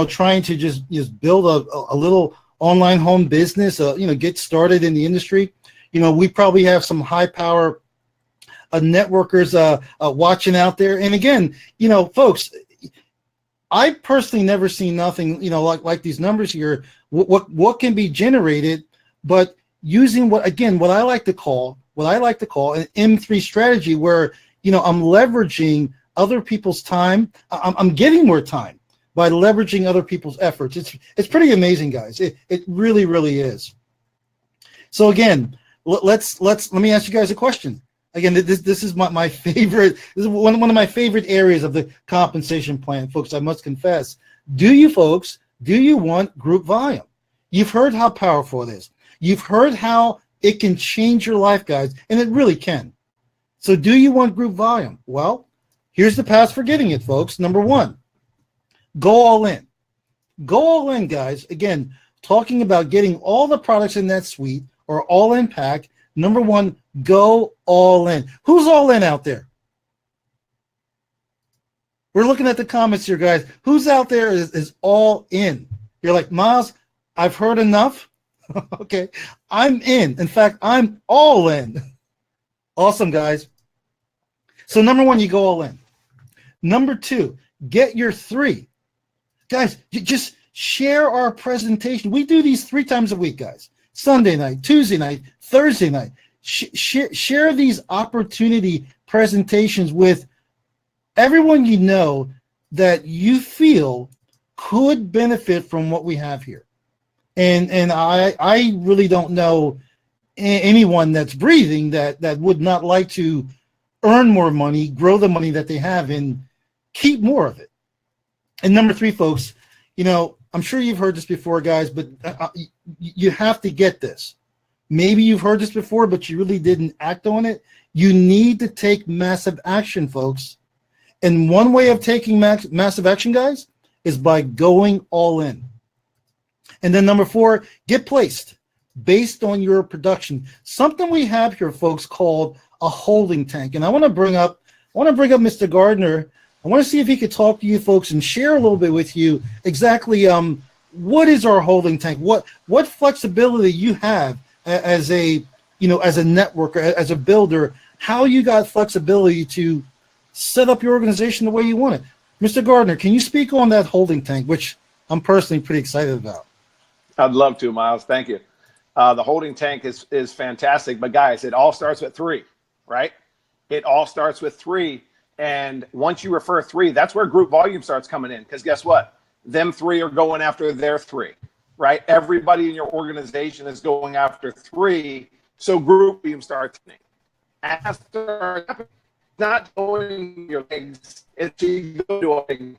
trying to just build a little online home business, get started in the industry. We probably have some high power networkers watching out there. And again, folks, I personally never seen nothing, like these numbers here, what can be generated, but using what I like to call an M3 strategy where, I'm leveraging other people's time. I'm getting more time by leveraging other people's efforts. It's pretty amazing, guys. It really, really is. So again, let me ask you guys a question. Again, this is my favorite. This is one of my favorite areas of the compensation plan, folks. I must confess. Do you want group volume? You've heard how powerful it is. You've heard how it can change your life, guys, and it really can. So do you want group volume? Well, here's the path for getting it, folks. Number one, go all in. Go all in, guys. Again, talking about getting all the products in that suite or all in pack. Number one, go all in. Who's all in out there? We're looking at the comments here, guys. Who's out there is all in? You're like, Miles, I've heard enough. Okay, I'm in. In fact, I'm all in. Awesome, guys. So number one, you go all in. Number two, get your 3. Guys, just share our presentation. We do these 3 times a week, guys. Sunday night, Tuesday night, Thursday night. Share these opportunity presentations with everyone you know that you feel could benefit from what we have here. And I really don't know anyone that's breathing that would not like to earn more money, grow the money that they have, and keep more of it. And number 3, folks, I'm sure you've heard this before, guys, but you have to get this. Maybe you've heard this before, but you really didn't act on it. You need to take massive action, folks. And one way of taking massive action, guys, is by going all in. And then number 4, get placed based on your production. Something we have here, folks, called a holding tank. And I want to bring up Mr. Gardner. I want to see if he could talk to you folks and share a little bit with you exactly what is our holding tank? What flexibility you have as a networker, as a builder, how you got flexibility to set up your organization the way you want it. Mr. Gardner, can you speak on that holding tank, which I'm personally pretty excited about? I'd love to, Miles. Thank you. The holding tank is fantastic, but guys, it all starts with 3, right? It all starts with 3. And once you refer 3, that's where group volume starts coming in. Because guess what? Them 3 are going after their 3, right? Everybody in your organization is going after 3. So group volume starts happening. After not going your legs, it's you doing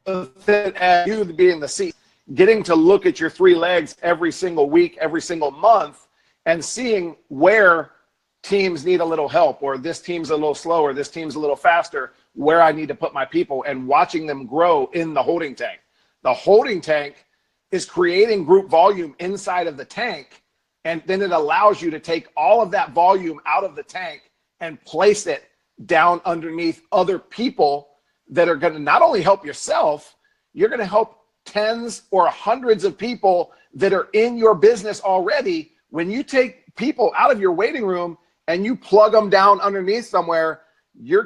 you being the seat, getting to look at your 3 legs every single week, every single month, and seeing where teams need a little help, or this team's a little slower, this team's a little faster, where I need to put my people, and watching them grow in the holding tank. The holding tank is creating group volume inside of the tank, and then it allows you to take all of that volume out of the tank and place it down underneath other people that are going to not only help yourself, you're going to help tens or hundreds of people that are in your business already. When you take people out of your waiting room and you plug them down underneath somewhere, you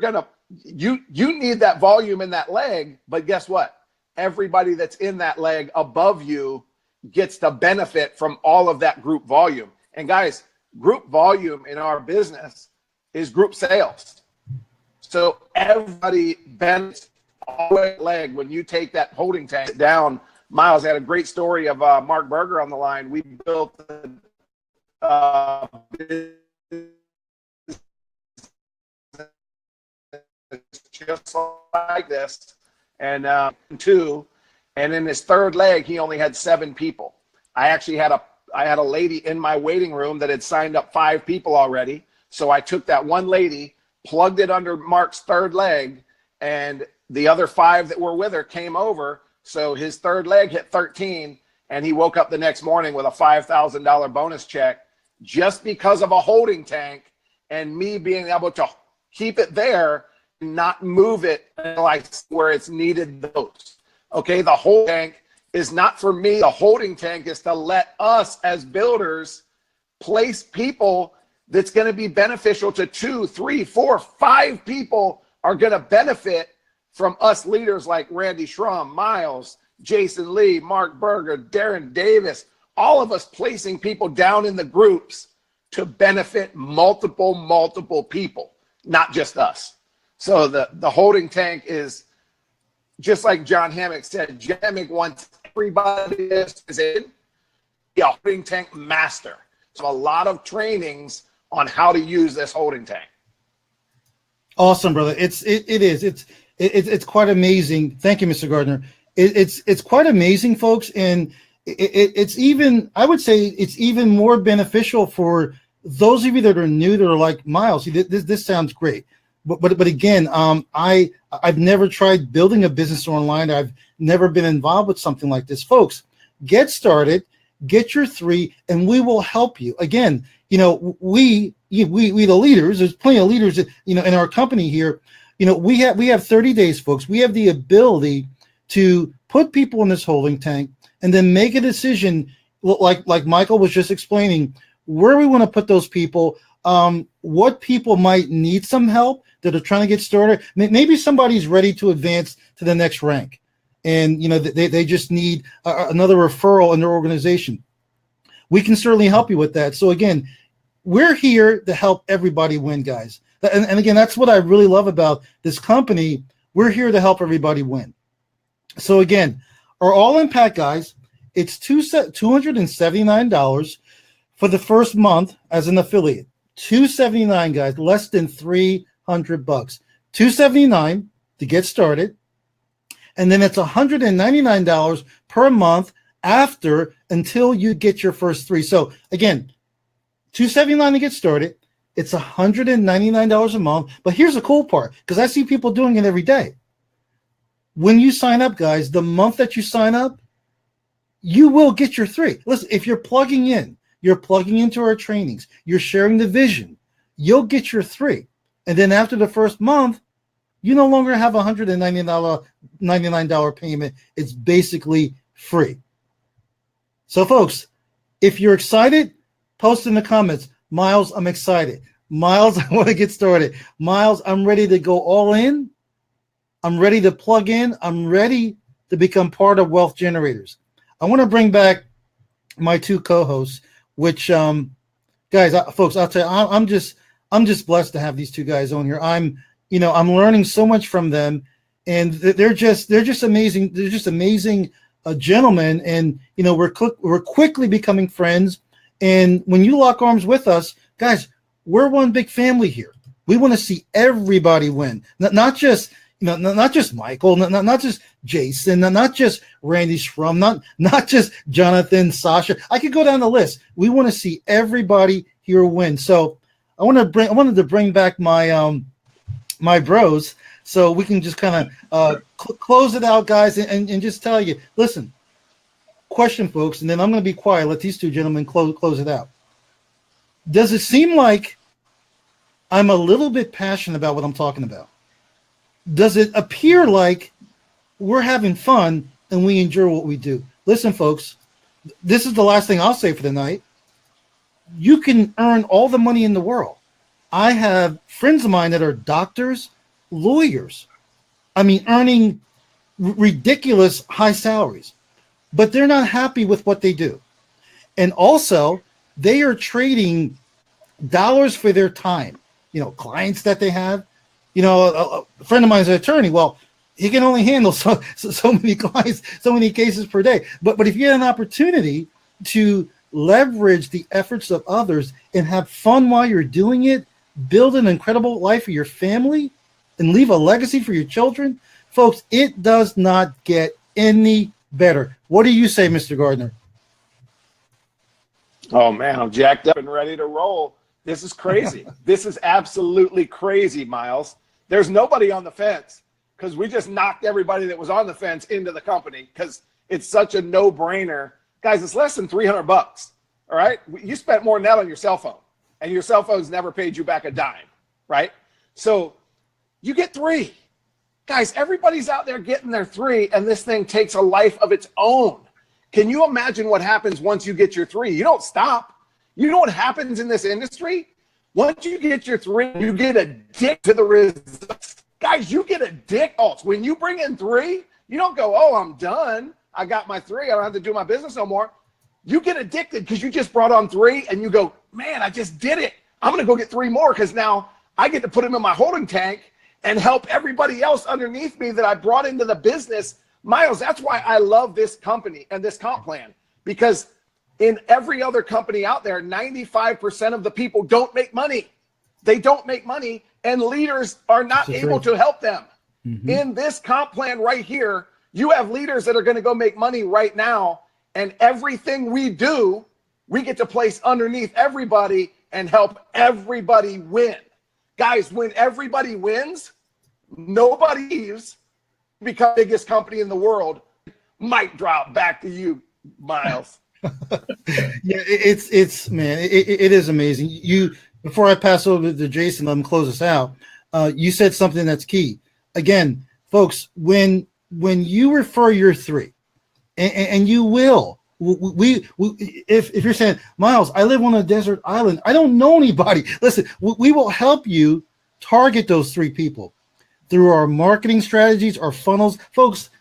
need that volume in that leg. But guess what? Everybody that's in that leg above you gets to benefit from all of that group volume. And guys, group volume in our business is group sales. So everybody benefits all the leg when you take that holding tank down. Miles had a great story of Mark Berger on the line. We built just like this, and 2, and in his 3rd leg, he only had 7 people. I actually had a lady in my waiting room that had signed up 5 people already. So I took that one lady, plugged it under Mark's 3rd leg, and the other 5 that were with her came over. So his 3rd leg hit 13, and he woke up the next morning with a $5,000 bonus check just because of a holding tank and me being able to keep it there, not move it like where it's needed the most. Okay, the holding tank is not for me. The holding tank is to let us as builders place people that's going to be beneficial to 2, 3, 4, 5 people are going to benefit from us leaders like Randy Schrum, Miles, Jason Lee, Mark Berger, Darren Davis, all of us placing people down in the groups to benefit multiple people, not just us. So the holding tank is just like John Hammock said. John Hammock wants everybody is in the holding tank master. So a lot of trainings on how to use this holding tank. Awesome, brother. It is. It's quite amazing. Thank you, Mr. Gardner. It's quite amazing, folks, and it's even, I would say it's even more beneficial for those of you that are new, that are like, Miles, this sounds great. But again, I've never tried building a business online. I've never been involved with something like this. Folks, get started, get your 3, and we will help you. Again, we the leaders, there's plenty of leaders that, in our company here. We have 30 days, folks. We have the ability to put people in this holding tank and then make a decision, like Michael was just explaining, where we want to put those people, what people might need some help that are trying to get started. Maybe somebody's ready to advance to the next rank, and they just need another referral in their organization. We can certainly help you with that. So again, we're here to help everybody win, guys. And again, that's what I really love about this company. We're here to help everybody win. So again, our all-in pack, guys, it's $279 for the first month as an affiliate. $279, guys, less than $300. $279 to get started, and then it's $199 per month until you get your first 3. So again, $279 to get started. It's $199 a month. But here's the cool part, because I see people doing it every day. When you sign up, guys, the month that you sign up, you will get your 3. Listen, if you're plugging into our trainings, you're sharing the vision, you'll get your 3. And then after the first month, you no longer have $199 payment. It's basically free. So, folks, if you're excited, post in the comments, Miles, I'm excited. Miles, I want to get started. Miles, I'm ready to go all in. I'm ready to plug in. I'm ready to become part of Wealth Generators. I want to bring back my 2 co-hosts, which, guys, folks, I'll tell you, I'm just blessed to have these 2 guys on here. I'm learning so much from them, and they're just amazing. They're just amazing gentlemen, and we're quickly becoming friends. And when you lock arms with us, guys, we're one big family here. We want to see everybody win, not just Michael, not just Jason, not just Randy Shrum, not just Jonathan, Sasha. I could go down the list. We want to see everybody here win. So I wanted to bring back my my bros, so we can just kind of close it out, guys, and just tell you, listen, question, folks, and then I'm going to be quiet. Let these 2 gentlemen close it out. Does it seem like I'm a little bit passionate about what I'm talking about? Does it appear like we're having fun and we enjoy what we do? Listen, folks, this is the last thing I'll say for the night. You can earn all the money in the world. I have friends of mine that are doctors, lawyers. I mean, earning ridiculous high salaries, but they're not happy with what they do. And also, they are trading dollars for their time. Clients that they have. A friend of mine is an attorney. Well, he can only handle so many clients, so many cases per day. But if you get an opportunity to leverage the efforts of others and have fun while you're doing it, build an incredible life for your family, and leave a legacy for your children, folks, it does not get any better. What do you say, Mr. Gardner? Oh, man, I'm jacked up and ready to roll. This is crazy. This is absolutely crazy, Miles. There's nobody on the fence because we just knocked everybody that was on the fence into the company because it's such a no-brainer. Guys, it's less than $300. All right? You spent more than that on your cell phone, and your cell phone's never paid you back a dime, right? So you get 3. Guys, everybody's out there getting their 3, and this thing takes a life of its own. Can you imagine what happens once you get your 3? You don't stop. You know what happens in this industry? Once you get your 3, you get addicted to the results. Guys, you get addicted. When you bring in 3, you don't go, oh, I'm done. I got my 3. I don't have to do my business no more. You get addicted because you just brought on 3, and you go, man, I just did it. I'm going to go get 3 more because now I get to put them in my holding tank and help everybody else underneath me that I brought into the business. Miles, that's why I love this company and this comp plan, because in every other company out there, 95% of the people don't make money. They don't make money, and leaders are not able to help them. Mm-hmm. In this comp plan right here, you have leaders that are going to go make money right now, and everything we do, we get to place underneath everybody and help everybody win. Guys, when everybody wins, nobody leaves, become the biggest company in the world. Mic drop back to you, Miles. Yeah, it's man, it is amazing. You, before I pass over to Jason, let him close us out. You said something that's key. Again, folks, when you refer your 3, and you will, if you're saying, Miles, I live on a desert island, I don't know anybody. Listen, we will help you target those 3 people through our marketing strategies, our funnels, folks.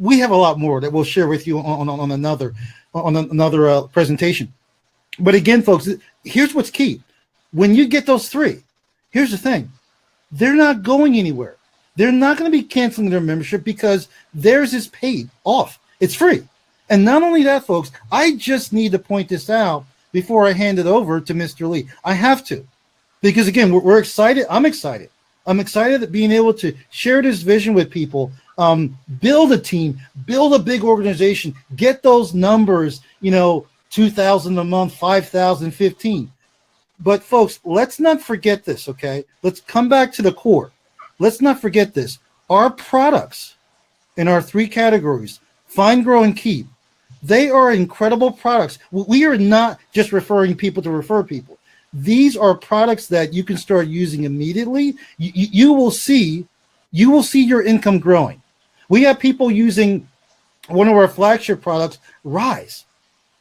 We have a lot more that we'll share with you on another presentation. But again, folks, here's what's key. When you get those 3, here's the thing. They're not going anywhere. They're not going to be canceling their membership because theirs is paid off. It's free. And not only that, folks, I just need to point this out before I hand it over to Mr. Lee. I have to. Because, again, we're excited. I'm excited. I'm excited at being able to share this vision with people, build a team, build a big organization, get those numbers, 2,000 a month, 5,000, 15. But folks, let's not forget this, okay? Let's come back to the core. Let's not forget this. Our products in our 3 categories, find, grow, and keep, they are incredible products. We are not just referring people to refer people. These are products that you can start using immediately. You will see your income growing. We have people using one of our flagship products, Rise,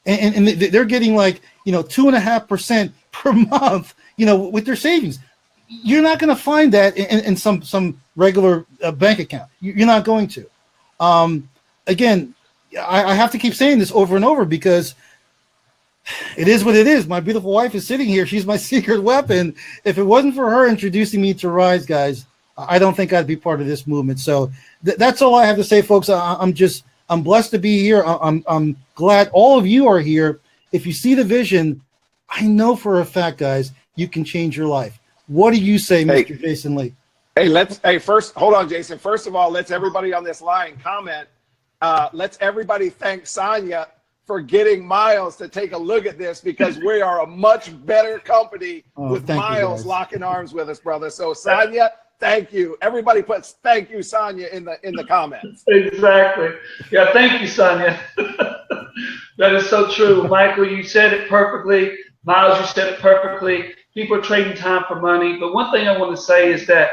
and they're getting like 2.5% per month, with their savings. You're not going to find that in some regular bank account. You're not going to. Again, I have to keep saying this over and over because it is what it is. My beautiful wife is sitting here. She's my secret weapon. If it wasn't for her introducing me to Rise, guys, I don't think I'd be part of this movement. So that's all I have to say, folks. I'm blessed to be here. I'm glad all of you are here. If you see the vision, I know for a fact, guys, you can change your life. What do you say, Mr. Jason Lee? First, hold on, Jason. First of all, let's everybody on this line comment. Let's everybody thank Sonia for getting Miles to take a look at this, because we are a much better company with Miles locking arms with us, brother. So Sonia, thank you. Everybody puts thank you, Sonia, in the comments. Exactly. Yeah, thank you, Sonia. That is so true. Michael, you said it perfectly. Miles, you said it perfectly. People are trading time for money. But one thing I want to say is that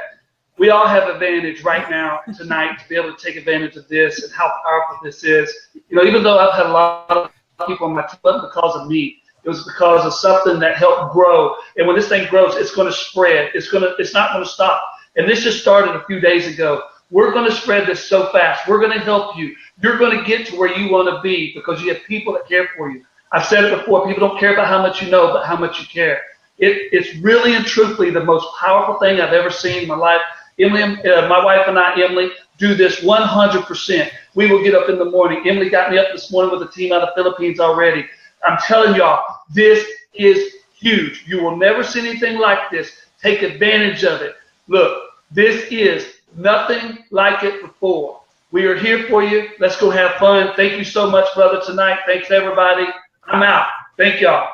we all have advantage right now, tonight, to be able to take advantage of this and how powerful this is. Even though I've had a lot of people on my team, it wasn't because of me. It was because of something that helped grow. And when this thing grows, it's going to spread. It's not going to stop. And this just started a few days ago. We're going to spread this so fast. We're going to help you. You're going to get to where you want to be because you have people that care for you. I've said it before. People don't care about how much you know, but how much you care. It's really and truthfully the most powerful thing I've ever seen in my life. Emily, my wife and I, Emily, do this 100%. We will get up in the morning. Emily got me up this morning with a team out of the Philippines already. I'm telling y'all, this is huge. You will never see anything like this. Take advantage of it. Look, this is nothing like it before. We are here for you. Let's go have fun. Thank you so much, brother, tonight. Thanks, everybody. I'm out. Thank y'all.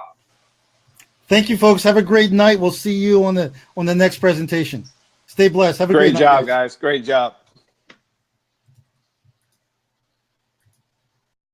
Thank you, folks. Have a great night. We'll see you on the next presentation. Stay blessed. Have a great night. Great job, guys. Great job.